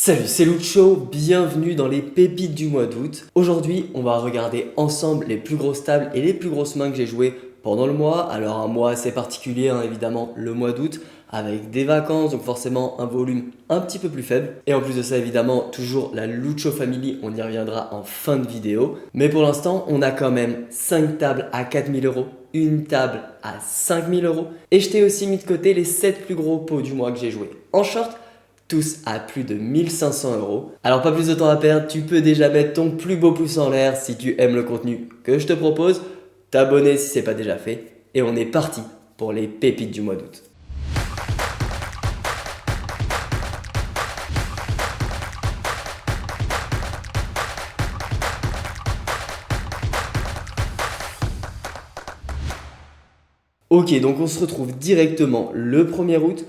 Salut, c'est Lucho, bienvenue dans les pépites du mois d'août. Aujourd'hui, on va regarder ensemble les plus grosses tables et les plus grosses mains que j'ai jouées pendant le mois. Alors un mois assez particulier, évidemment, le mois d'août, avec des vacances, donc forcément un volume un petit peu plus faible. Et en plus de ça, évidemment, toujours la Lucho Family, on y reviendra en fin de vidéo. Mais pour l'instant, on a quand même 5 tables à 4000 euros, une table à 5000 euros. Et je t'ai aussi mis de côté les 7 plus gros pots du mois que j'ai joués en short, tous à plus de 1500 euros. Alors pas plus de temps à perdre, tu peux déjà mettre ton plus beau pouce en l'air si tu aimes le contenu que je te propose, t'abonner si c'est pas déjà fait, et on est parti pour les pépites du mois d'août. Ok, donc on se retrouve directement le 1er août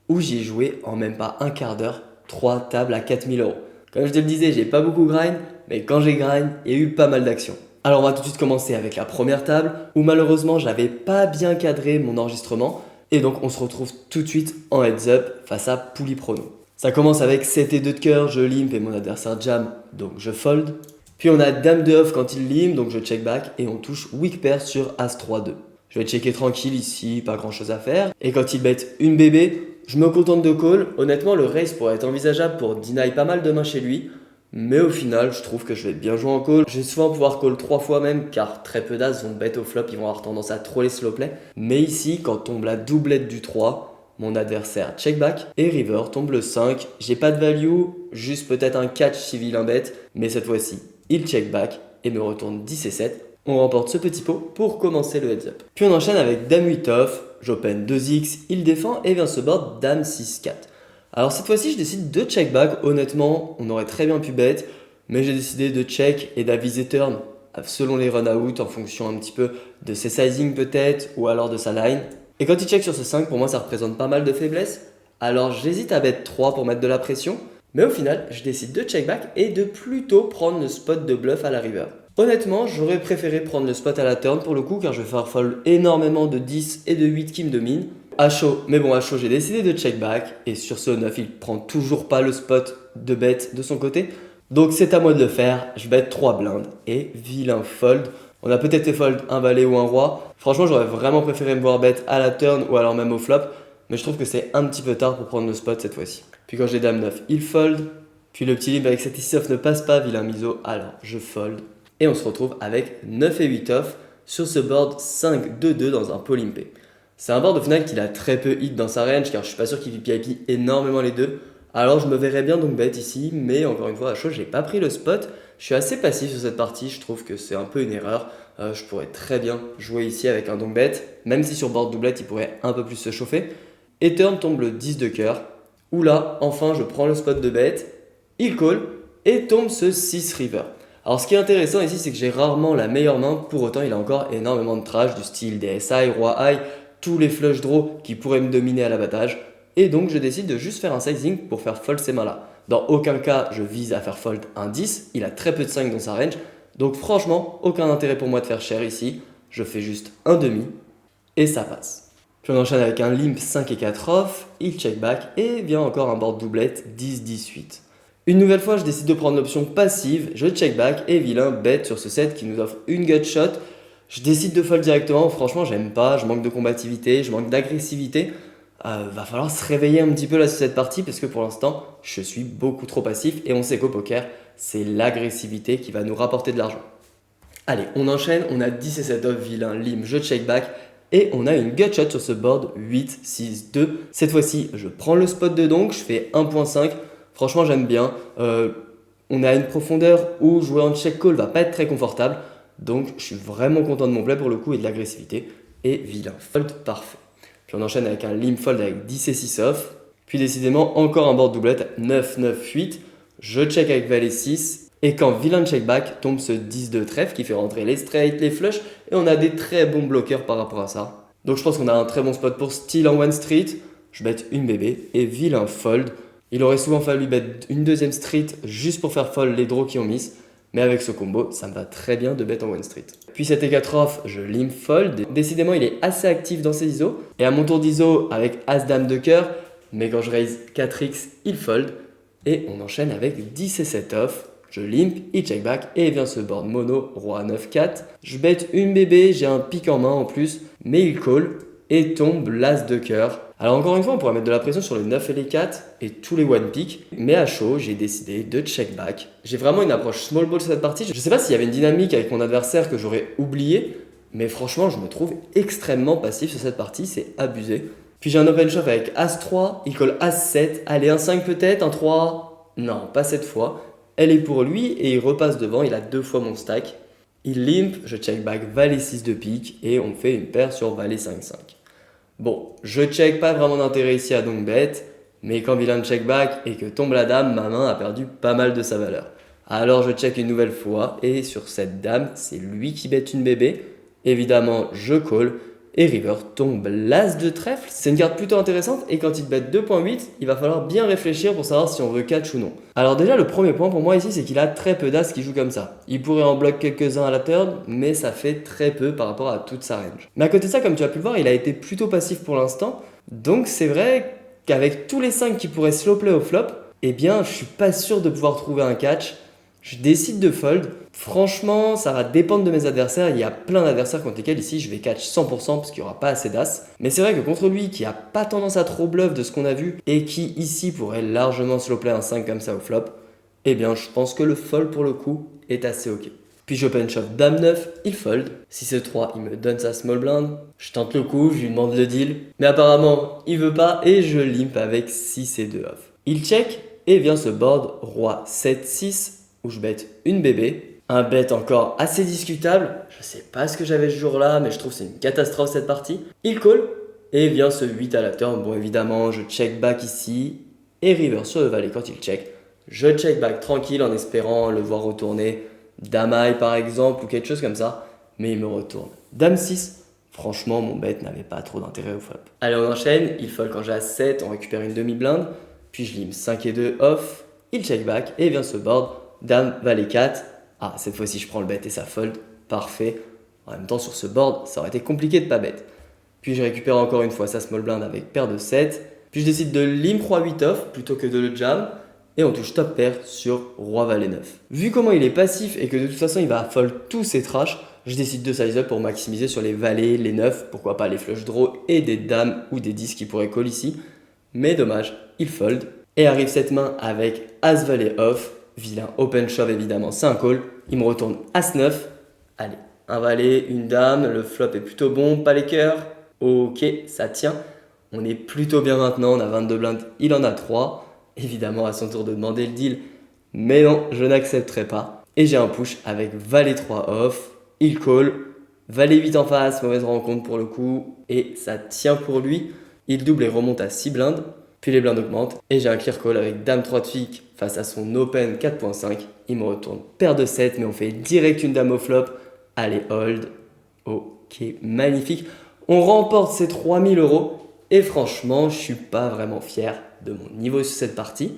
où j'ai joué en même pas un quart d'heure 3 tables à 4000 euros. Comme je te le disais, j'ai pas beaucoup grind, mais quand j'ai grind, il y a eu pas mal d'actions. Alors on va tout de suite commencer avec la première table où malheureusement j'avais pas bien cadré mon enregistrement et donc on se retrouve tout de suite en heads up face à Pouli Prono. Ça commence avec 7 et 2 de cœur, je limp et mon adversaire jam, donc je fold. Puis on a Dame de off quand il limp, donc je check back et on touche weak pair sur As 3-2. Je vais checker tranquille ici, pas grand chose à faire. Et quand il bet une bébé, je me contente de call. Honnêtement, le raise pourrait être envisageable pour deny pas mal de mains chez lui. Mais au final, je trouve que je vais bien jouer en call. Je vais souvent pouvoir call 3 fois même, car très peu d'as vont bet au flop, ils vont avoir tendance à trop les slow play. Mais ici, quand tombe la doublette du 3, mon adversaire check back et river tombe le 5. J'ai pas de value, juste peut-être un catch si vilain bet. Mais cette fois-ci, il check back et me retourne 10 et 7. On remporte ce petit pot pour commencer le heads up. Puis on enchaîne avec Dame 8 off, j'open 2x, il défend et vient se board Dame 6-4. Alors cette fois-ci je décide de check back, honnêtement on aurait très bien pu bet, mais j'ai décidé de check et d'aviser turn selon les run out en fonction un petit peu de ses sizing peut-être ou alors de sa line. Et quand il check sur ce 5, pour moi ça représente pas mal de faiblesse, alors j'hésite à bet 3 pour mettre de la pression, mais au final je décide de check back et de plutôt prendre le spot de bluff à la river. Honnêtement, j'aurais préféré prendre le spot à la turn pour le coup car je vais faire fold énormément de 10 et de 8 qui me dominent. À chaud, mais bon à chaud j'ai décidé de check back et sur ce 9 il prend toujours pas le spot de bet de son côté. Donc c'est à moi de le faire, je bet 3 blindes et vilain fold. On a peut-être fait fold un valet ou un roi. Franchement j'aurais vraiment préféré me voir bet à la turn ou alors même au flop. Mais je trouve que c'est un petit peu tard pour prendre le spot cette fois-ci. Puis quand j'ai dame 9, il fold. Puis le petit libre avec cette ici off ne passe pas, vilain miso, alors je fold. Et on se retrouve avec 9 et 8 off sur ce board 5-2-2 dans un pot limpé. C'est un board au final qu'il a très peu hit dans sa range car je suis pas sûr qu'il VIP énormément les deux. Alors je me verrais bien donc bet ici, mais encore une fois à chaud j'ai pas pris le spot. Je suis assez passif sur cette partie, je trouve que c'est un peu une erreur. Je pourrais très bien jouer ici avec un donk bet, même si sur board doublette il pourrait un peu plus se chauffer. Et turn tombe le 10 de cœur, où là enfin je prends le spot de bet, il call et tombe ce 6 river. Alors ce qui est intéressant ici c'est que j'ai rarement la meilleure main, pour autant il a encore énormément de trash du style DSI, Roi High, tous les flush draws qui pourraient me dominer à l'abattage. Et donc je décide de juste faire un sizing pour faire fold ces mains là. Dans aucun cas je vise à faire fold un 10, il a très peu de 5 dans sa range. Donc franchement aucun intérêt pour moi de faire cher ici, je fais juste un demi et ça passe. Puis on enchaîne avec un limp 5 et 4 off, il check back et vient encore un board doublette 10-18. Une nouvelle fois, je décide de prendre l'option passive, je check back et vilain bet sur ce set qui nous offre une gut shot. Je décide de fold directement, franchement j'aime pas, je manque de combativité, je manque d'agressivité. Va falloir se réveiller un petit peu là sur cette partie parce que pour l'instant je suis beaucoup trop passif et on sait qu'au poker c'est l'agressivité qui va nous rapporter de l'argent. Allez, on enchaîne, on a 10 et 7 off, vilain, lim, je check back et on a une gut shot sur ce board 8-6-2. Cette fois-ci je prends le spot de donk, je fais 1.5. Franchement, j'aime bien. On a une profondeur où jouer en check call va pas être très confortable. Donc, je suis vraiment content de mon play pour le coup et de l'agressivité. Et vilain fold parfait. Puis on enchaîne avec un limp fold avec 10 et 6 off. Puis décidément, encore un board doublette 9-9-8. Je check avec valet 6. Et quand vilain check back, tombe ce 10 de trèfle qui fait rentrer les straight, les flush. Et on a des très bons bloqueurs par rapport à ça. Donc, je pense qu'on a un très bon spot pour steal en one street. Je bet une bébé et vilain fold. Il aurait souvent fallu bet une deuxième street juste pour faire fold les draws qui ont miss. Mais avec ce combo, ça me va très bien de bet en one street. Puis cet E4 off, je limp fold. Décidément, il est assez actif dans ses ISO. Et à mon tour d'ISO avec As-Dame de cœur, mais quand je raise 4x, il fold. Et on enchaîne avec 10 et 7 off. Je limp, il check back et vient ce board mono, roi 9-4. Je bête une bébé, j'ai un pic en main en plus, mais il call et tombe l'as de cœur. Alors encore une fois, on pourrait mettre de la pression sur les 9 et les 4 et tous les one pick, mais à chaud, j'ai décidé de check back. J'ai vraiment une approche small ball sur cette partie. Je sais pas s'il y avait une dynamique avec mon adversaire que j'aurais oublié, mais franchement, je me trouve extrêmement passif sur cette partie, c'est abusé. Puis j'ai un open shove avec As-3, il colle As-7, allez, un 5 peut-être, un 3, non, pas cette fois. Elle est pour lui et il repasse devant, il a 2 fois mon stack. Il limp, je check back Valet 6 de pique et on fait une paire sur Valet 5-5. Bon, je check pas vraiment d'intérêt ici à donc bet, mais quand vilain check back et que tombe la dame, ma main a perdu pas mal de sa valeur. Alors je check une nouvelle fois et sur cette dame, c'est lui qui bet une bébé. Évidemment, je call. Et river tombe l'as de trèfle. C'est une carte plutôt intéressante et quand il bet 2.8, il va falloir bien réfléchir pour savoir si on veut catch ou non. Alors déjà, le premier point pour moi ici, c'est qu'il a très peu d'as qui jouent comme ça. Il pourrait en bloquer quelques-uns à la turn, mais ça fait très peu par rapport à toute sa range. Mais à côté de ça, comme tu as pu le voir, il a été plutôt passif pour l'instant. Donc c'est vrai qu'avec tous les 5 qui pourraient slow play au flop, eh bien je suis pas sûr de pouvoir trouver un catch. Je décide de fold. Franchement, ça va dépendre de mes adversaires. Il y a plein d'adversaires contre lesquels ici je vais catch 100% parce qu'il n'y aura pas assez d'as. Mais c'est vrai que contre lui qui a pas tendance à trop bluff de ce qu'on a vu et qui ici pourrait largement slow play un 5 comme ça au flop, eh bien je pense que le fold pour le coup est assez ok. Puis j'open shove dame 9, il fold. Si c'est 3, il me donne sa small blind. Je tente le coup, je lui demande le deal. Mais apparemment, il veut pas et je limp avec 6 et 2 off. Il check et vient ce board roi 7-6 où je bête une bébé. Un bet encore assez discutable. Je sais pas ce que j'avais ce jour-là, mais je trouve que c'est une catastrophe cette partie. Il call et vient ce 8 à la turn. Bon, évidemment, je check back ici et river sur le valet quand il check. Je check back tranquille en espérant le voir retourner dame high par exemple ou quelque chose comme ça, mais il me retourne dame 6. Franchement, mon bet n'avait pas trop d'intérêt au flop. Allez, on enchaîne. Il fold quand j'ai as 7, on récupère une demi-blinde. Puis je lim 5 et 2 off. Il check back et vient ce board dame, valet 4. Ah, cette fois-ci, je prends le bet et ça fold. Parfait. En même temps, sur ce board, ça aurait été compliqué de pas bet. Puis je récupère encore une fois sa small blind avec paire de 7. Puis je décide de limp roi 8 off plutôt que de le jam. Et on touche top pair sur roi valet 9. Vu comment il est passif et que de toute façon, il va fold tous ses trash, je décide de size up pour maximiser sur les valets, les 9, pourquoi pas les flush draw et des dames ou des 10 qui pourraient call ici. Mais dommage, il fold. Et arrive cette main avec as valet off. Vilain open shove évidemment, c'est un call. Il me retourne As-9. Allez, un valet, une dame, le flop est plutôt bon, pas les cœurs. Ok, ça tient. On est plutôt bien maintenant, on a 22 blindes, il en a 3. Évidemment à son tour de demander le deal. Mais non, je n'accepterai pas. Et j'ai un push avec valet 3 off. Il call. Valet 8 en face, mauvaise rencontre pour le coup. Et ça tient pour lui. Il double et remonte à 6 blindes. Puis les blindes augmentent et j'ai un clear call avec dame 3 de pique face à son open 4.5. Il me retourne paire de 7 mais on fait direct une dame au flop. Allez, hold. Ok, magnifique. On remporte ces 3000 € et franchement, je suis pas vraiment fier de mon niveau sur cette partie.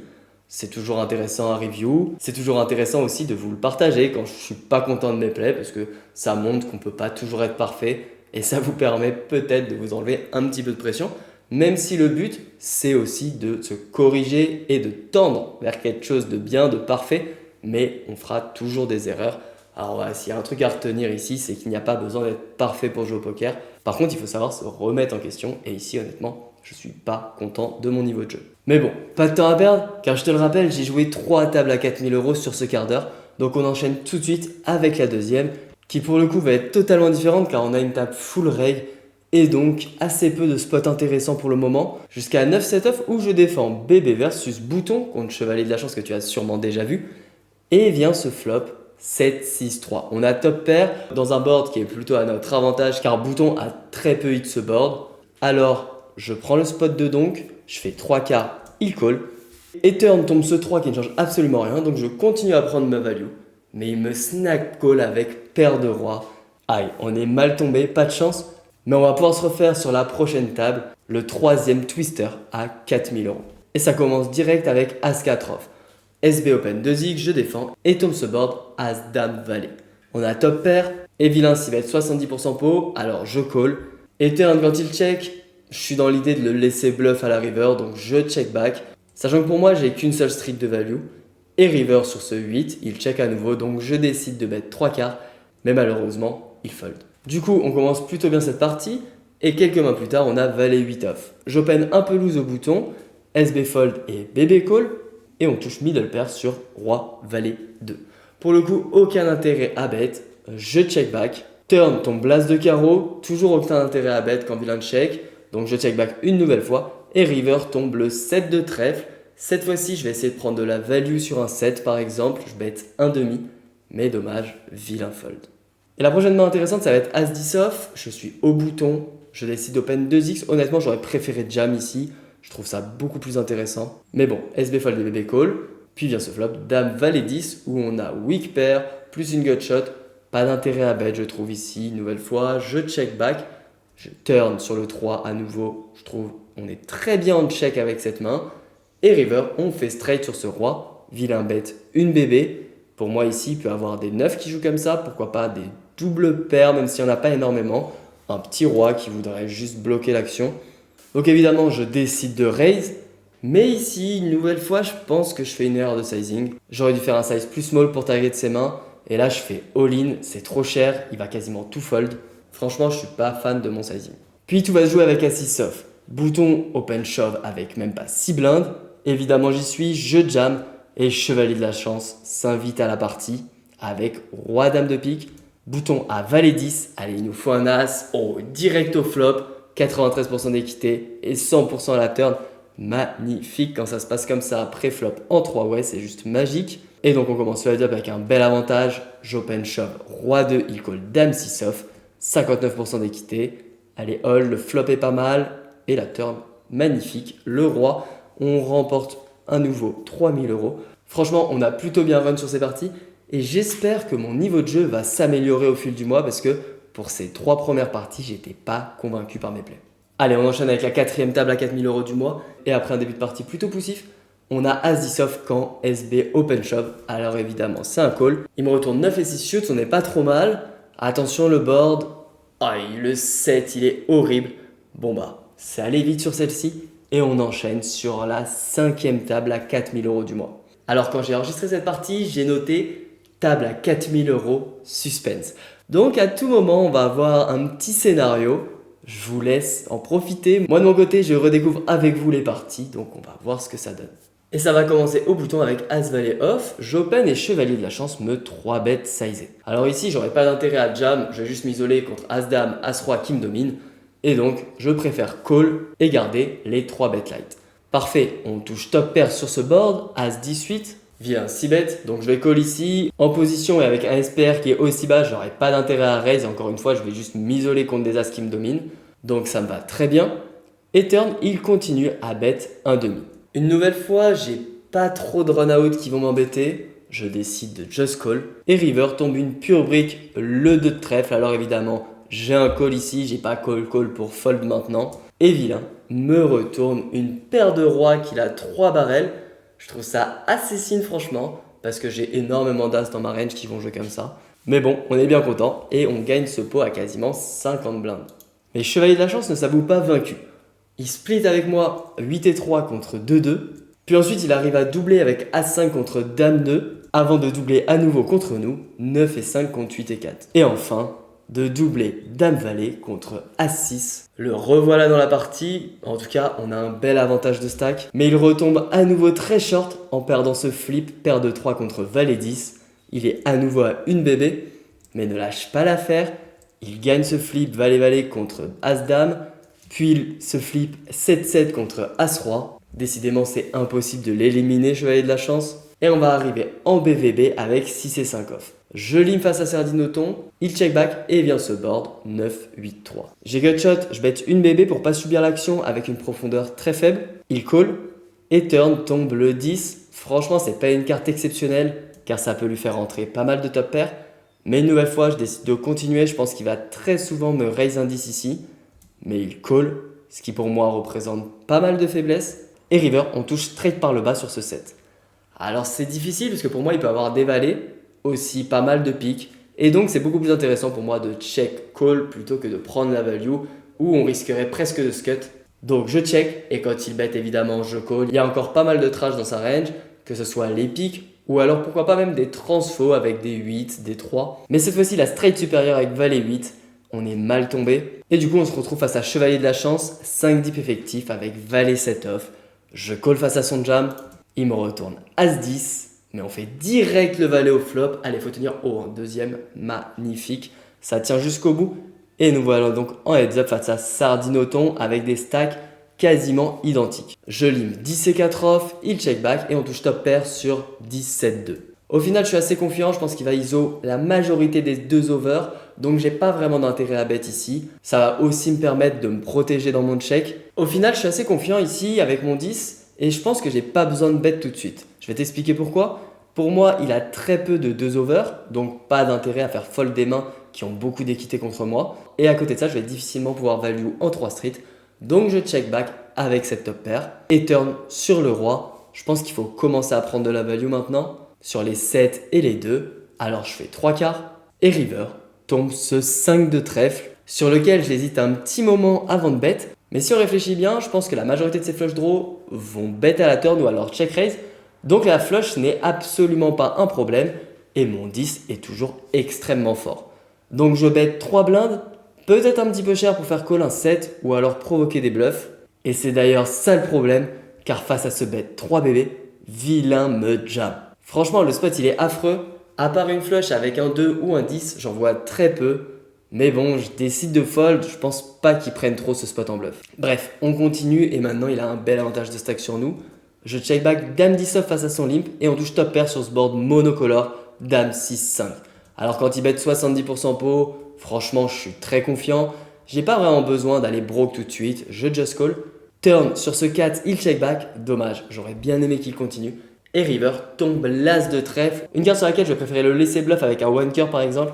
C'est toujours intéressant à review. C'est toujours intéressant aussi de vous le partager quand je suis pas content de mes plays parce que ça montre qu'on peut pas toujours être parfait et ça vous permet peut-être de vous enlever un petit peu de pression. Même si le but, c'est aussi de se corriger et de tendre vers quelque chose de bien, de parfait, mais on fera toujours des erreurs. Alors voilà, s'il y a un truc à retenir ici, c'est qu'il n'y a pas besoin d'être parfait pour jouer au poker. Par contre, il faut savoir se remettre en question, et ici, honnêtement, je ne suis pas content de mon niveau de jeu. Mais bon, pas de temps à perdre, car je te le rappelle, j'ai joué 3 tables à 4000 € sur ce quart d'heure, donc on enchaîne tout de suite avec la deuxième, qui pour le coup va être totalement différente, car on a une table full reg, et donc assez peu de spots intéressants pour le moment, jusqu'à 9 set-off où je défends bébé versus bouton contre chevalier de la chance que tu as sûrement déjà vu, et vient ce flop 7-6-3. On a top pair dans un board qui est plutôt à notre avantage car bouton a très peu hit ce board. Alors je prends le spot de donk, je fais 3 quarts, il call, et turn tombe ce 3 qui ne change absolument rien, donc je continue à prendre ma value, mais il me snack call avec paire de roi. Aïe, on est mal tombé, pas de chance. Mais on va pouvoir se refaire sur la prochaine table, le troisième twister à 4000 €. Et ça commence direct avec As-4 off. SB open 2x, je défends et tombe ce board As-Dame Valet. On a top pair et vilain s'il va être 70% pot, alors je call. Et turn quand il check, je suis dans l'idée de le laisser bluff à la river, donc je check back. Sachant que pour moi, j'ai qu'une seule street de value. Et river sur ce 8, il check à nouveau, donc je décide de mettre 3 quarts, mais malheureusement, il fold. Du coup, on commence plutôt bien cette partie, et quelques mains plus tard, on a valet 8 off. J'open un peu loose au bouton, SB fold et BB call, et on touche middle pair sur roi valet 2. Pour le coup, aucun intérêt à bet, je check back, turn tombe blast de carreau, toujours aucun intérêt à bet quand vilain check, donc je check back une nouvelle fois, et river tombe le 7 de trèfle. Cette fois-ci, je vais essayer de prendre de la value sur un 7 par exemple, je bet un demi, mais dommage, vilain fold. Et la prochaine main intéressante, ça va être As-10 off, je suis au bouton, je décide d'open 2x, honnêtement j'aurais préféré jam ici, je trouve ça beaucoup plus intéressant. Mais bon, SB fold et BB call, puis vient ce flop, dame valet 10 où on a weak pair, plus une gut shot, pas d'intérêt à bet je trouve ici, nouvelle fois, je check back, je turn sur le 3 à nouveau, je trouve on est très bien en check avec cette main. Et river, on fait straight sur ce roi, vilain bet, une bébé. Pour moi ici, il peut y avoir des 9 qui jouent comme ça, pourquoi pas des doubles paires, même s'il n'y en a pas énormément. Un petit roi qui voudrait juste bloquer l'action. Donc évidemment, je décide de raise. Mais ici, une nouvelle fois, je pense que je fais une erreur de sizing. J'aurais dû faire un size plus small pour target ses mains. Et là, je fais all-in, c'est trop cher, il va quasiment tout fold. Franchement, je ne suis pas fan de mon sizing. Puis tout va se jouer avec As-6 off. Bouton open shove avec même pas 6 blindes. Évidemment, j'y suis, je jam et chevalier de la chance s'invite à la partie avec roi dame de pique. Bouton à valet 10. Allez, il nous faut un as. Oh, direct au flop. 93% d'équité et 100% à la turn. Magnifique quand ça se passe comme ça. Pré-flop en 3 way, c'est juste magique. Et donc, on commence le head-up avec un bel avantage. J'open shove roi 2, il call dame 6 off. 59% d'équité. Allez, all, le flop est pas mal. Et la turn, magnifique. Le roi. On remporte un nouveau 3000 €. Franchement, on a plutôt bien run sur ces parties et j'espère que mon niveau de jeu va s'améliorer au fil du mois parce que pour ces 3 premières parties, j'étais pas convaincu par mes plays. Allez, on enchaîne avec la 4e table à 4000 € du mois et après un début de partie plutôt poussif, on a As-10 off quand SB open shove. Alors évidemment, c'est un call. Il me retourne 9 et 6 shoots, on n'est pas trop mal. Attention, le board. Aïe, le 7, il est horrible. Bon bah, c'est aller vite sur celle-ci. Et on enchaîne sur la 5e table à 4000 € du mois. Alors quand j'ai enregistré cette partie, j'ai noté table à 4000 € suspense. Donc à tout moment, on va avoir un petit scénario. Je vous laisse en profiter. Moi de mon côté, je redécouvre avec vous les parties. Donc on va voir ce que ça donne. Et ça va commencer au bouton avec As valet off. J'open et chevalier de la chance me 3 bet sizé. Alors ici, j'aurais pas d'intérêt à jam. Je vais juste m'isoler contre As dame, As roi qui me domine. Et donc, je préfère call et garder les 3 bet light. Parfait, on touche top pair sur ce board, As 18, vilain 6 bet. Donc je vais call ici, en position et avec un SPR qui est aussi bas, j'aurais pas d'intérêt à raise. Encore une fois, je vais juste m'isoler contre des As qui me dominent. Donc ça me va très bien. Et turn, il continue à bet un demi. Une nouvelle fois, j'ai pas trop de run-out qui vont m'embêter. Je décide de just call. Et river tombe une pure brique, le 2 de trèfle. Alors évidemment, j'ai un call ici, j'ai pas call pour fold maintenant. Et vilain me retourne une paire de rois qu'il a 3 barrels. Je trouve ça assez signe franchement, parce que j'ai énormément d'as dans ma range qui vont jouer comme ça. Mais bon, on est bien content et on gagne ce pot à quasiment 50 blindes. Mais chevalier de la chance ne s'avoue pas vaincu. Il split avec moi 8 et 3 contre 2-2. Puis ensuite, il arrive à doubler avec As5 contre Dame 2, avant de doubler à nouveau contre nous, 9 et 5 contre 8 et 4. Et enfin, de doubler Dame Valet contre As6. Le revoilà dans la partie. En tout cas, on a un bel avantage de stack. Mais il retombe à nouveau très short en perdant ce flip, paire de 3 contre Valet 10. Il est à nouveau à une bébé, mais ne lâche pas l'affaire. Il gagne ce flip Valet-Valet contre As-Dame. Puis ce flip 7-7 contre As-Roi. Décidément, c'est impossible de l'éliminer, chevalier de la chance. Et on va arriver en BVB avec 6 et 5 off. Je lim face à Sardinoton, il check back et vient se board 9, 8, 3. J'ai gutshot, je bête une BB pour pas subir l'action avec une profondeur très faible. Il call et turn tombe le 10. Franchement, c'est pas une carte exceptionnelle car ça peut lui faire rentrer pas mal de top pair. Mais une nouvelle fois, je décide de continuer. Je pense qu'il va très souvent me raise un 10 ici. Mais il call, ce qui pour moi représente pas mal de faiblesse. Et river, on touche straight par le bas sur ce set. Alors c'est difficile parce que pour moi, il peut avoir des valets, aussi pas mal de piques. Et donc c'est beaucoup plus intéressant pour moi de check call plutôt que de prendre la value où on risquerait presque de scut. Donc je check et quand il bet évidemment je call. Il y a encore pas mal de trash dans sa range, que ce soit les piques ou alors pourquoi pas même des transfos avec des 8, des 3. Mais cette fois-ci la straight supérieure avec valet 8, on est mal tombé. Et du coup on se retrouve face à chevalier de la chance, 5 dips effectifs avec valet 7 off. Je call face à son jam, il me retourne as 10. Mais on fait direct le valet au flop. Allez, faut tenir haut en deuxième. Magnifique. Ça tient jusqu'au bout. Et nous voilà donc en heads up face à Sardinoton avec des stacks quasiment identiques. Je limp 10 et 4 off, il check back et on touche top pair sur 10-7-2. Au final, je suis assez confiant. Je pense qu'il va ISO la majorité des deux overs. Donc, j'ai pas vraiment d'intérêt à bet ici. Ça va aussi me permettre de me protéger dans mon check. Au final, je suis assez confiant ici avec mon 10. Et je pense que j'ai pas besoin de bet tout de suite. Je vais t'expliquer pourquoi. Pour moi, il a très peu de 2 overs, donc pas d'intérêt à faire fold des mains qui ont beaucoup d'équité contre moi. Et à côté de ça, je vais difficilement pouvoir value en 3 street. Donc je check back avec cette top pair et turn sur le roi. Je pense qu'il faut commencer à prendre de la value maintenant sur les 7 et les 2. Alors je fais 3 quarts et river tombe ce 5 de trèfle sur lequel j'hésite un petit moment avant de bet. Mais si on réfléchit bien, je pense que la majorité de ces flush draws vont bet à la turn ou alors check raise. Donc la flush n'est absolument pas un problème et mon 10 est toujours extrêmement fort. Donc je bet 3 blindes, peut-être un petit peu cher pour faire call un 7 ou alors provoquer des bluffs. Et c'est d'ailleurs ça le problème car face à ce bet 3 bébés, vilain me jam. Franchement le spot il est affreux, à part une flush avec un 2 ou un 10, j'en vois très peu. Mais bon, je décide de fold, je pense pas qu'il prenne trop ce spot en bluff. Bref, on continue et maintenant il a un bel avantage de stack sur nous. Je check back Dame 10 off face à son limp et on touche top pair sur ce board monocolore Dame 6-5. Alors quand il bet 70% pot, franchement je suis très confiant. J'ai pas vraiment besoin d'aller broke tout de suite, je just call. Turn sur ce 4, il check back, dommage, j'aurais bien aimé qu'il continue. Et river tombe l'as de trèfle, une carte sur laquelle je préférais le laisser bluff avec un one cœur par exemple.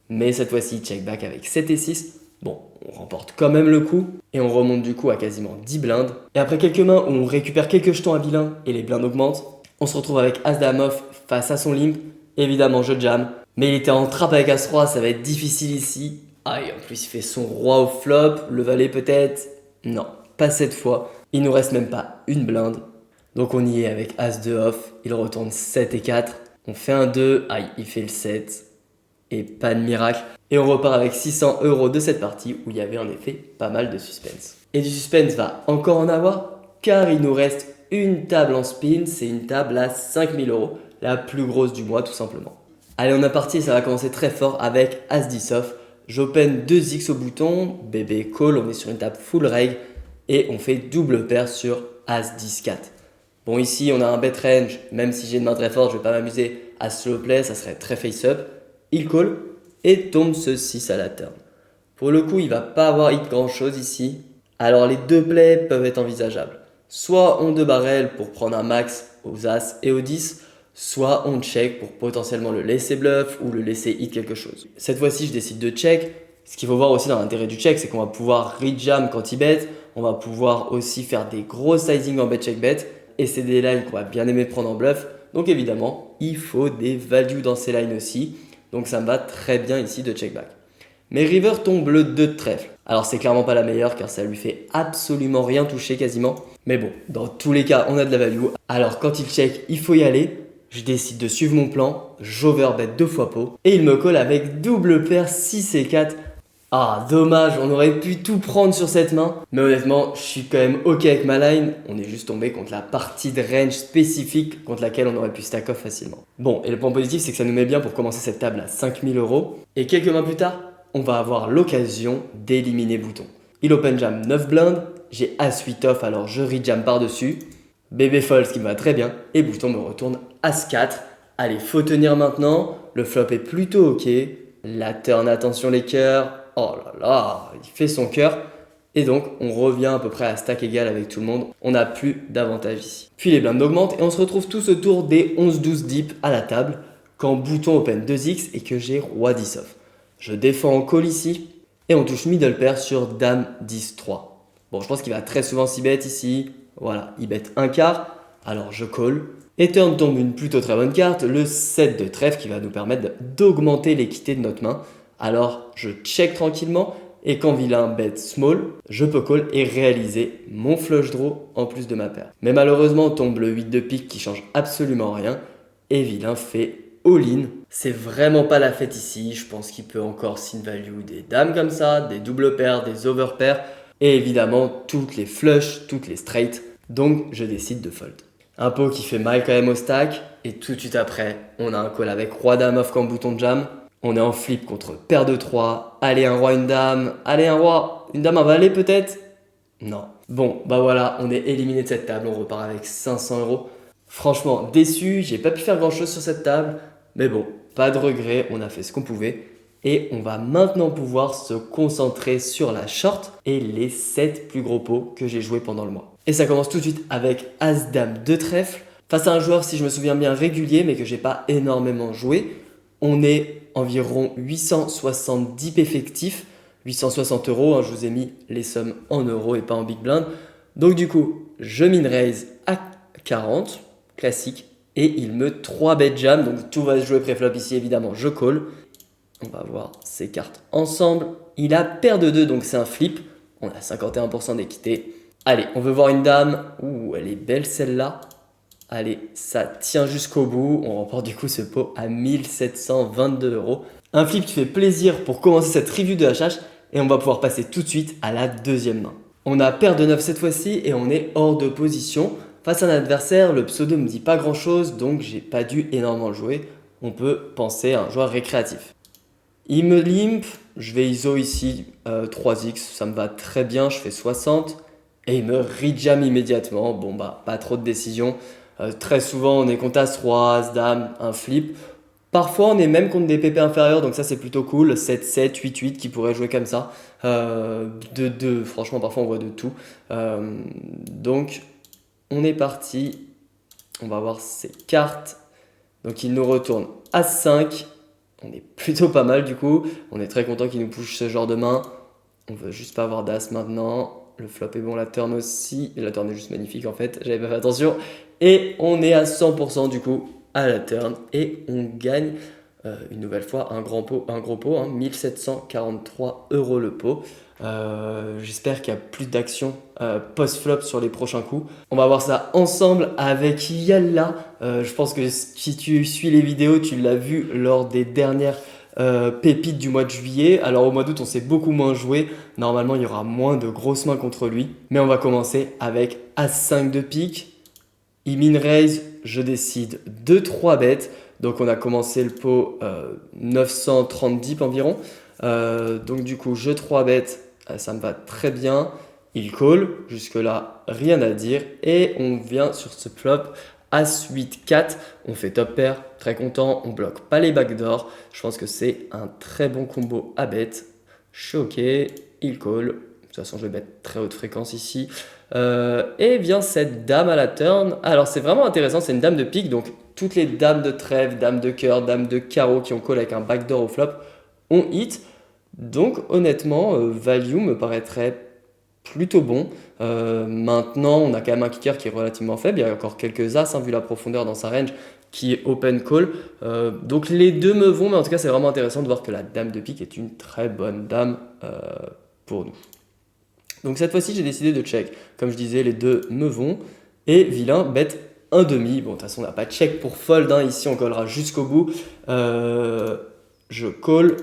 Mais cette fois-ci, check back avec 7 et 6. Bon, on remporte quand même le coup et on remonte du coup à quasiment 10 blindes. Et après quelques mains où on récupère quelques jetons à vilain et les blindes augmentent, on se retrouve avec As-Dame off face à son limp. Évidemment, je jam. Mais il était en trappe avec As-Roi, ça va être difficile ici. Ah, et en plus, il fait son roi au flop. Le valet peut-être. Non, pas cette fois. Il nous reste même pas une blinde. Donc on y est avec As-2 off. Il retourne 7 et 4. On fait un 2. Aïe, il fait le 7. Et pas de miracle. Et on repart avec 600 € de cette partie où il y avait en effet pas mal de suspense. Et du suspense va encore en avoir car il nous reste une table en spin. C'est une table à 5000 €, la plus grosse du mois tout simplement. Allez, on est parti et ça va commencer très fort avec As-10 off. J'open 2x au bouton, bébé call, on est sur une table full reg et on fait double paire sur As-10 4. Bon, ici on a un bet range, même si j'ai une main très forte, je vais pas m'amuser à slow play, ça serait très face up. Il call et tombe ce 6 à la turn. Pour le coup, il va pas avoir hit grand chose ici. Alors les deux plays peuvent être envisageables. Soit on 2 barrel pour prendre un max aux As et aux 10, soit on check pour potentiellement le laisser bluff ou le laisser hit quelque chose. Cette fois-ci, je décide de check. Ce qu'il faut voir aussi dans l'intérêt du check, c'est qu'on va pouvoir rejam quand il bet. On va pouvoir aussi faire des gros sizing en bet check bet. Et c'est des lines qu'on va bien aimer prendre en bluff. Donc évidemment, il faut des values dans ces lines aussi. Donc ça me va très bien ici de check back. Mais river tombe le 2 de trèfle. Alors c'est clairement pas la meilleure car ça lui fait absolument rien toucher quasiment. Mais bon, dans tous les cas, on a de la value. Alors quand il check, il faut y aller. Je décide de suivre mon plan. J'overbet 2 fois pot. Et il me colle avec double paire 6 et 4. Ah, dommage, on aurait pu tout prendre sur cette main. Mais honnêtement, je suis quand même ok avec ma line. On est juste tombé contre la partie de range spécifique contre laquelle on aurait pu stack off facilement. Bon, et le point positif, c'est que ça nous met bien pour commencer cette table à 5000 €. Et quelques mains plus tard, on va avoir l'occasion d'éliminer Bouton. Il open jam 9 blindes. J'ai As-8 off, alors je rejam par-dessus. Bébé fold, ce qui me va très bien. Et Bouton me retourne As-4. Allez, faut tenir maintenant. Le flop est plutôt ok. La turn, attention les cœurs. Oh là là, il fait son cœur. Et donc, on revient à peu près à stack égal avec tout le monde. On n'a plus d'avantage ici. Puis les blindes augmentent et on se retrouve tous autour des 11-12 dips à la table quand Bouton open 2x et que j'ai Roi 10 off. Je défends en call ici et on touche middle pair sur Dame 10-3. Bon, je pense qu'il va très souvent s'y bet ici. Voilà, il bet un quart. Alors je call. Et turn tombe une plutôt très bonne carte, le 7 de trèfle qui va nous permettre d'augmenter l'équité de notre main. Alors je check tranquillement Et quand vilain bet small, je peux call et réaliser mon flush draw en plus de ma paire. Mais malheureusement, tombe le 8 de pique qui change absolument rien. Et vilain fait all-in. C'est vraiment pas la fête ici. Je pense qu'il peut encore sin value des dames comme ça, des doubles paires, des over pairs. Et évidemment, toutes les flush, toutes les straight. Donc, je décide de fold. Un pot qui fait mal quand même au stack. Et tout de suite après, on a un call avec roi-dame off comme bouton de jam. On est en flip contre paire de 3. Allez, un roi, une dame. Allez, un roi. Une dame, un valet peut-être? Non. Bon, bah voilà, on est éliminé de cette table. On repart avec 500 €. Franchement, déçu. J'ai pas pu faire grand-chose sur cette table. Mais bon, pas de regret. On a fait ce qu'on pouvait. Et on va maintenant pouvoir se concentrer sur la short et les 7 plus gros pots que j'ai joués pendant le mois. Et ça commence tout de suite avec As-Dame de trèfle. Face à un joueur, si je me souviens bien, régulier, mais que j'ai pas énormément joué. On est environ 870 effectifs, 860 €. Hein, je vous ai mis les sommes en euros et pas en big blind. Donc du coup, je min raise à 40, classique. Et il me 3 bet jam, donc tout va se jouer préflop ici évidemment, je call. On va voir ces cartes ensemble. Il a paire de 2, donc c'est un flip. On a 51% d'équité. Allez, on veut voir une dame. Ouh, elle est belle celle-là. Allez, ça tient jusqu'au bout. On remporte du coup ce pot à 1722 €. Un flip qui fait plaisir pour commencer cette review de HH. Et on va pouvoir passer tout de suite à la deuxième main. On a paire de 9 cette fois-ci et on est hors de position. Face à un adversaire, le pseudo ne me dit pas grand-chose, donc j'ai pas dû énormément jouer. On peut penser à un joueur récréatif. Il me limp, je vais ISO ici 3x, ça me va très bien, je fais 60. Et il me rejam immédiatement, bon bah pas trop de décision. Très souvent on est contre As-Roi, As-Dame, un flip. Parfois on est même contre des PP inférieurs, donc ça c'est plutôt cool. 7-7, 8-8 qui pourraient jouer comme ça. Franchement parfois on voit de tout. Donc on est parti, on va voir ces cartes. Donc il nous retourne As-5. On est plutôt pas mal du coup. On est très content qu'il nous push ce genre de main. On veut juste pas avoir d'as maintenant. Le flop est bon, la turn aussi. Et la turn est juste magnifique en fait. J'avais pas fait attention. Et on est à 100% du coup à la turn. Et on gagne une nouvelle fois un gros pot, 1743 € le pot. J'espère qu'il y a plus d'actions post-flop sur les prochains coups. On va voir ça ensemble avec Yalla. Je pense que si tu suis les vidéos, tu l'as vu lors des dernières pépites du mois de juillet. Alors au mois d'août, on s'est beaucoup moins joué. Normalement, il y aura moins de grosses mains contre lui. Mais on va commencer avec As-5 de pique. Il min raise, je décide de 3 bêtes. Donc on a commencé le pot 930 dips environ. Donc du coup, je 3 bêtes, ça me va très bien. Il call, jusque là, rien à dire. Et on vient sur ce flop As-8-4. On fait top pair, très content. On bloque pas les backdoors. Je pense que c'est un très bon combo à bet. Je suis ok, il call. De toute façon, je vais bet très haute fréquence ici. Et vient cette dame à la turn. Alors c'est vraiment intéressant, c'est une dame de pique. Donc toutes les dames de trèfle, dames de cœur, dames de carreau qui ont call avec un backdoor au flop ont hit. Donc honnêtement, value me paraîtrait plutôt bon. Maintenant, on a quand même un kicker qui est relativement faible. Il y a encore quelques as, vu la profondeur dans sa range, qui est open call. Donc les deux me vont, mais en tout cas, c'est vraiment intéressant de voir que la dame de pique est une très bonne dame pour nous. Donc cette fois-ci, j'ai décidé de check. Comme je disais, les deux me vont. Et vilain bet 1,5. Bon, de toute façon, on n'a pas de check pour fold. Ici, on collera jusqu'au bout. Je call.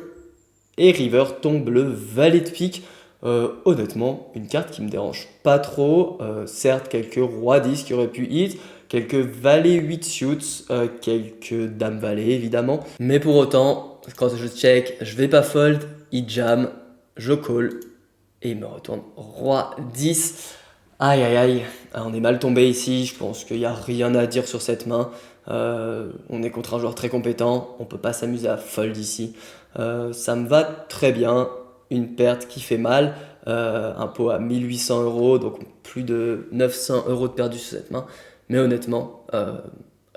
Et river tombe le valet de pique. Honnêtement, une carte qui me dérange pas trop. Certes, quelques rois 10 qui auraient pu hit. Quelques valets 8 shoots. Quelques dames valets, évidemment. Mais pour autant, quand je check, je vais pas fold. Il jam. Je call. Et il me retourne roi 10. Aïe aïe aïe, on est mal tombé ici, je pense qu'il n'y a rien à dire sur cette main. On est contre un joueur très compétent, on ne peut pas s'amuser à fold ici. Ça me va très bien, une perte qui fait mal. Un pot à 1800 €, donc plus de 900 € de perdu sur cette main. Mais honnêtement,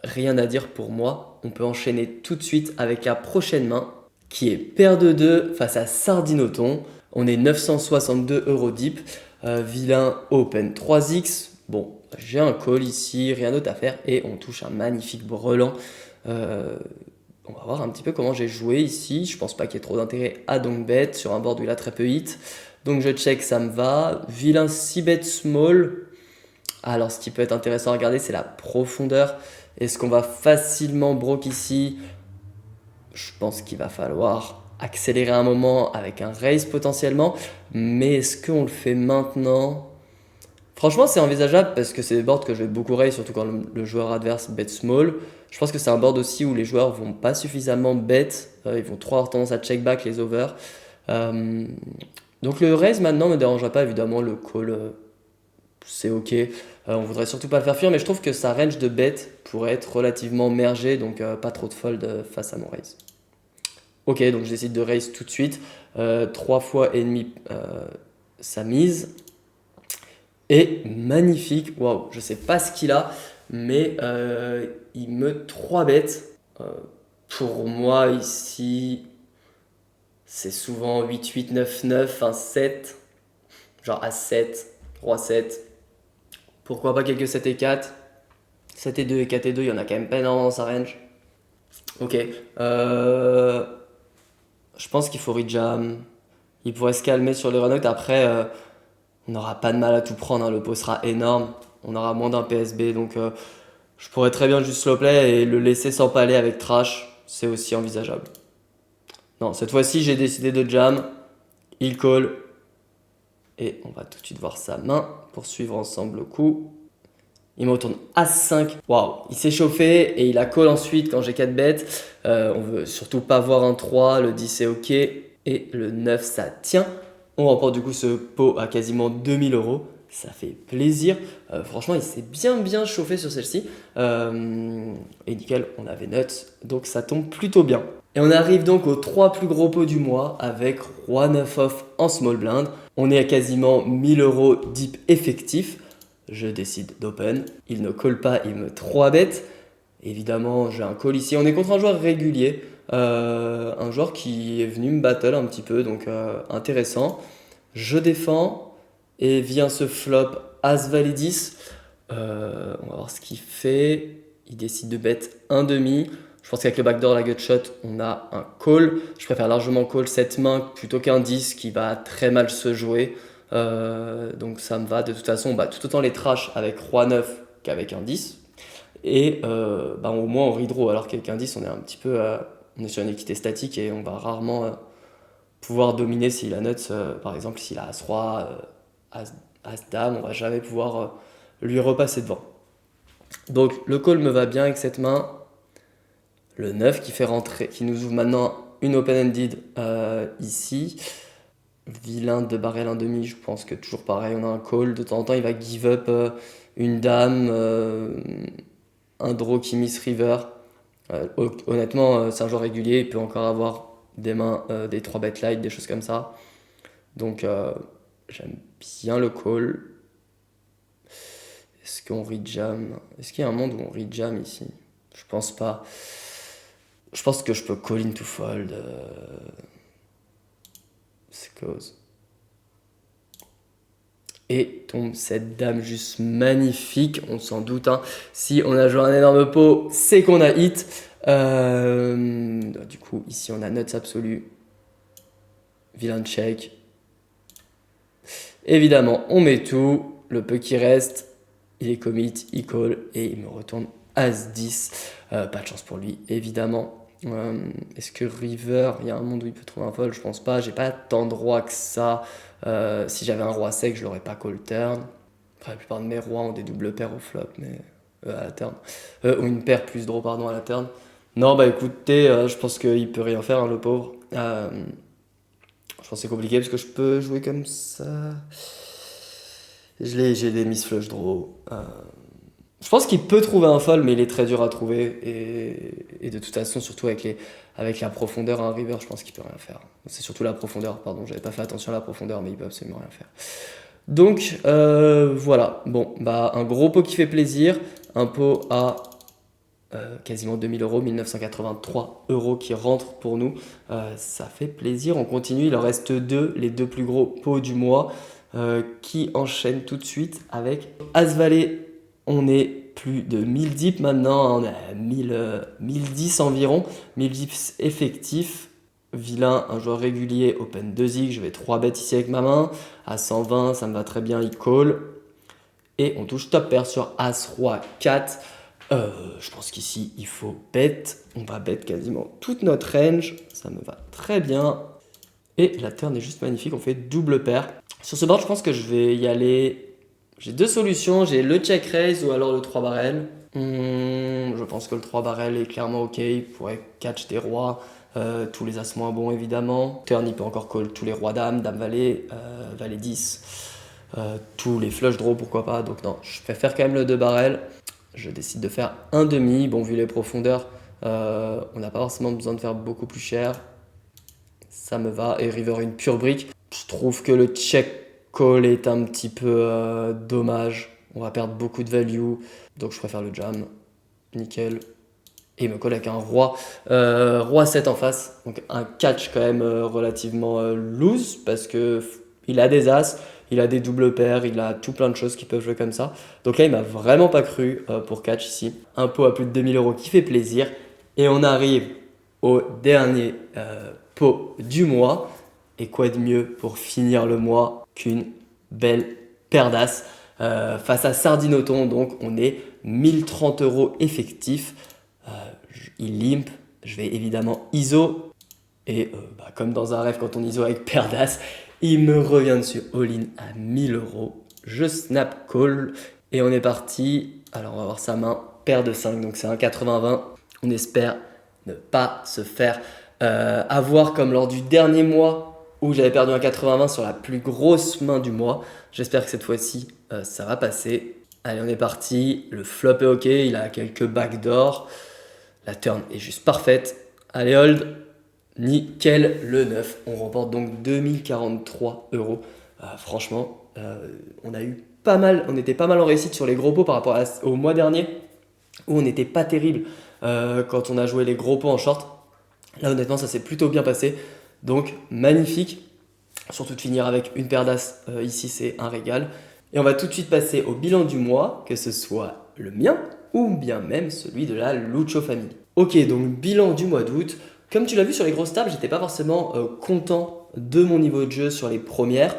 rien à dire pour moi. On peut enchaîner tout de suite avec la prochaine main, qui est paire de 2 face à Sardinoton. On est 962 € deep. Vilain open 3x. Bon, j'ai un call ici, rien d'autre à faire. Et on touche un magnifique brelan. On on va voir un petit peu comment j'ai joué ici. Je pense pas qu'il y ait trop d'intérêt à donc bet sur un board où il a très peu hit. Donc je check, ça me va. Vilain 6 bet small. Alors ce qui peut être intéressant à regarder, c'est la profondeur. Est-ce qu'on va facilement broke ici? Je pense qu'il va falloir accélérer un moment avec un raise potentiellement. Mais est-ce qu'on le fait maintenant? Franchement, c'est envisageable parce que c'est des boards que je vais beaucoup raise, surtout quand le joueur adverse bet small. Je pense que c'est un board aussi où les joueurs vont pas suffisamment bet. Ils vont trop avoir tendance à check back les overs. Donc le raise maintenant ne me dérangera pas, évidemment. Le call, c'est ok. On voudrait surtout pas le faire fuir, mais je trouve que sa range de bet pourrait être relativement mergée, donc pas trop de fold face à mon raise. Ok, donc je décide de raise tout de suite. 3 fois et demi sa mise. Et magnifique, waouh, je sais pas ce qu'il a, mais il me 3 bêtes. Pour moi ici, c'est souvent 8-8, 9-9, un 7, genre à 7, 3-7. Pourquoi pas quelques 7 et 4, 7 et 2 et 4 et 2, il y en a quand même pas énormément dans sa range. Ok, je pense qu'il faut rejam. Il pourrait se calmer sur les run-out. Après, on n'aura pas de mal à tout prendre, hein. Le pot sera énorme. On aura moins d'un PSB. Donc, je pourrais très bien juste slow play et le laisser s'empaler avec trash. C'est aussi envisageable. Non, cette fois-ci, j'ai décidé de jam. Il call. Et on va tout de suite voir sa main pour suivre ensemble le coup. Il me retourne As5. Waouh, il s'est chauffé et il a call ensuite quand j'ai 4 bêtes. On veut surtout pas voir un 3. Le 10 c'est ok. Et le 9 ça tient. On remporte du coup ce pot à quasiment 2000 euros. Ça fait plaisir. Franchement, il s'est bien chauffé sur celle-ci. Et nickel, on avait nuts. Donc ça tombe plutôt bien. Et on arrive donc aux 3 plus gros pots du mois avec Roi 9 off en small blind. On est à quasiment 1000 euros deep effectif. Je décide d'open. Il ne call pas, il me 3 bêtes. Évidemment, j'ai un call ici. On est contre un joueur régulier. Un joueur qui est venu me battle un petit peu, donc intéressant. Je défends et vient ce flop As-Valet 10. On va voir ce qu'il fait. Il décide de bet 1,5. Je pense qu'avec le backdoor, la gutshot, on a un call. Je préfère largement call cette main plutôt qu'un 10 qui va très mal se jouer. Donc ça me va. De toute façon, tout autant les trash avec Roi 9 qu'avec un 10. Et au moins on redraw, alors qu'avec un 10, on est un petit peu on est sur une équité statique et on va rarement pouvoir dominer s'il a nuts. Par exemple, s'il a As-Roi, As-Dame, on va jamais pouvoir lui repasser devant. Donc le call me va bien avec cette main. Le 9 qui fait rentrer, qui nous ouvre maintenant une open-ended ici. Vilain de barrel 1,5, je pense que toujours pareil, on a un call. De temps en temps, il va give up une dame, un draw qui miss river. Honnêtement, c'est un joueur régulier, il peut encore avoir des mains, des 3 bet light, des choses comme ça. Donc j'aime bien le call. Est-ce qu'on rejam? Est-ce qu'il y a un monde où on rejam ici? Je pense pas. Je pense que je peux call in to fold. C'est cause. Et tombe cette dame juste magnifique, on s'en doute. Hein. Si on a joué un énorme pot, c'est qu'on a hit. Du coup, ici on a nuts absolu. Vilain check. Évidemment, on met tout. Le peu qui reste, il est commit, il call et il me retourne As-10. Pas de chance pour lui, évidemment. Est-ce que river, il y a un monde où il peut trouver un fold? Je pense pas. J'ai pas tant de rois que ça. Si j'avais un roi sec, je l'aurais pas call turn. Après, la plupart de mes rois ont des doubles paires au flop, mais à la turn. Ou une paire plus draw, pardon, à la turn. Non, écoutez, je pense qu'il peut rien faire, hein, le pauvre. Je pense que c'est compliqué parce que je peux jouer comme ça. J'ai des miss flush draw. Je pense qu'il peut trouver un fold, mais il est très dur à trouver. Et de toute façon, surtout avec la profondeur à un river, je pense qu'il peut rien faire. C'est surtout la profondeur, pardon, j'avais pas fait attention à la profondeur, mais il peut absolument rien faire. Donc voilà, bon, un gros pot qui fait plaisir, un pot à quasiment 2000 euros, 1983 euros qui rentrent pour nous. Ça fait plaisir, on continue, il en reste 2, les 2 plus gros pots du mois qui enchaînent tout de suite avec As-Valet. On est plus de 1000 dips maintenant, on est à 1010 environ, 1000 dips effectifs. Vilain, un joueur régulier, open 2x, je vais 3 bêtes ici avec ma main. À 120, ça me va très bien, il call. Et on touche top pair sur As, Roi, 4. Je pense qu'ici, il faut bet. On va bet quasiment toute notre range. Ça me va très bien. Et la turn est juste magnifique, on fait double paire. Sur ce board, je pense que je vais y aller. J'ai deux solutions, j'ai le check raise ou alors le 3 barrel. Je pense que le 3 barrel est clairement ok, il pourrait catch des rois. Tous les as moins bons évidemment. Turn il peut encore call tous les rois dames, dame valet, valet 10, tous les flush draw pourquoi pas. Donc non, je préfère quand même le 2 barrel. Je décide de faire un demi. Bon, vu les profondeurs, on n'a pas forcément besoin de faire beaucoup plus cher. Ça me va. Et river une pure brique. Je trouve que le check call est un petit peu dommage. On va perdre beaucoup de value. Donc je préfère le jam. Nickel. Et il me colle avec un roi, roi 7 en face. Donc un catch quand même relativement loose parce qu'il a des as, il a des doubles paires, il a tout plein de choses qui peuvent jouer comme ça. Donc là, il m'a vraiment pas cru pour catch ici. Un pot à plus de 2000 € qui fait plaisir. Et on arrive au dernier pot du mois. Et quoi de mieux pour finir le mois qu'une belle paire d'as face à Sardinoton. Donc on est 1030 € effectifs. Il limp, je vais évidemment ISO. Et comme dans un rêve, quand on ISO avec paire d'as, il me revient dessus all-in à 1000 €. Je snap call et on est parti. Alors on va voir sa main, paire de 5, donc c'est un 80-20. On espère ne pas se faire avoir comme lors du dernier mois où j'avais perdu un 80-20 sur la plus grosse main du mois. J'espère que cette fois-ci, ça va passer. Allez, on est parti. Le flop est ok, il a quelques backdoors. La turn est juste parfaite. Allez, hold. Nickel, le 9. On remporte donc 2043 €. Franchement, on était pas mal en réussite sur les gros pots par rapport au mois dernier où on n'était pas terrible quand on a joué les gros pots en short. Là, honnêtement, ça s'est plutôt bien passé. Donc, magnifique. Surtout de finir avec une paire d'as ici, c'est un régal. Et on va tout de suite passer au bilan du mois, que ce soit le mien ou bien même celui de la Lucho Family. Ok, donc bilan du mois d'août. Comme tu l'as vu sur les grosses tables, j'étais pas forcément content de mon niveau de jeu sur les premières.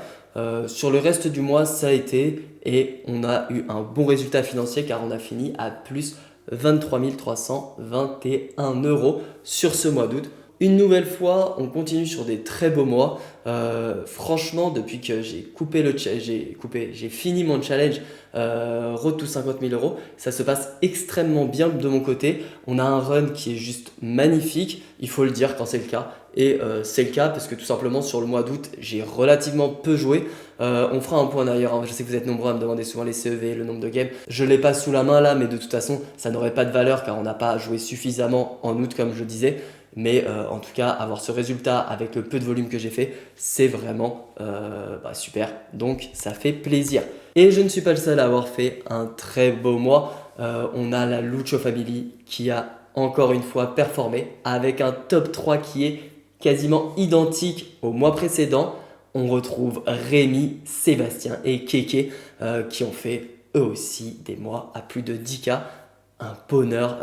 Sur le reste du mois, ça a été et on a eu un bon résultat financier car on a fini à plus 23 321 € sur ce mois d'août. Une nouvelle fois, on continue sur des très beaux mois. Franchement, depuis que j'ai fini mon challenge Road to 50 000 €, ça se passe extrêmement bien de mon côté. On a un run qui est juste magnifique, il faut le dire quand c'est le cas. Et c'est le cas parce que tout simplement sur le mois d'août, j'ai relativement peu joué. On fera un point d'ailleurs, hein. Je sais que vous êtes nombreux à me demander souvent les CEV, le nombre de games. Je ne l'ai pas sous la main là, mais de toute façon, ça n'aurait pas de valeur car on n'a pas joué suffisamment en août comme je disais. Mais en tout cas, avoir ce résultat avec le peu de volume que j'ai fait, c'est vraiment super. Donc, ça fait plaisir. Et je ne suis pas le seul à avoir fait un très beau mois. On a la Lucho Family qui a encore une fois performé avec un top 3 qui est quasiment identique au mois précédent. On retrouve Rémi, Sébastien et Keke qui ont fait eux aussi des mois à plus de 10K. Un bonheur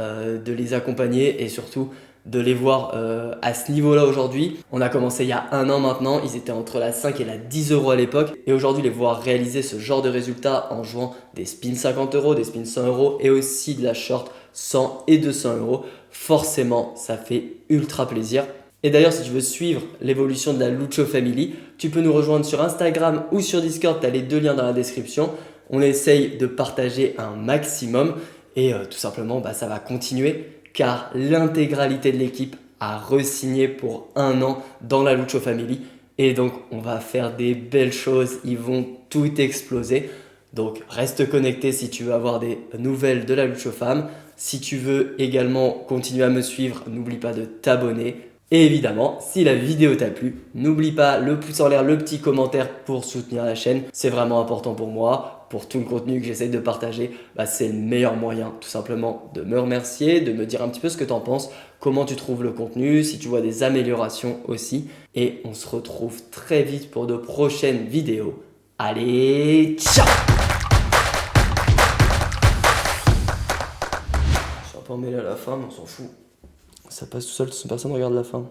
de les accompagner et surtout de les voir à ce niveau-là aujourd'hui. On a commencé il y a un an maintenant, ils étaient entre la 5 et la 10 € à l'époque. Et aujourd'hui, les voir réaliser ce genre de résultats en jouant des spins 50 €, des spins 100 € et aussi de la short 100 et 200 €, forcément, ça fait ultra plaisir. Et d'ailleurs, si tu veux suivre l'évolution de la Lucho Family, tu peux nous rejoindre sur Instagram ou sur Discord, tu as les deux liens dans la description. On essaye de partager un maximum et tout simplement, ça va continuer car l'intégralité de l'équipe a re-signé pour un an dans la Lucho Family. Et donc, on va faire des belles choses, ils vont tout exploser. Donc, reste connecté si tu veux avoir des nouvelles de la Lucho Fam. Si tu veux également continuer à me suivre, n'oublie pas de t'abonner. Et évidemment, si la vidéo t'a plu, n'oublie pas le pouce en l'air, le petit commentaire pour soutenir la chaîne. C'est vraiment important pour moi, pour tout le contenu que j'essaie de partager. C'est le meilleur moyen tout simplement de me remercier, de me dire un petit peu ce que tu en penses, comment tu trouves le contenu, si tu vois des améliorations aussi. Et on se retrouve très vite pour de prochaines vidéos. Allez, ciao! peu emmêlé à la fin, mais on s'en fout. Ça passe tout seul, personne ne regarde la fin.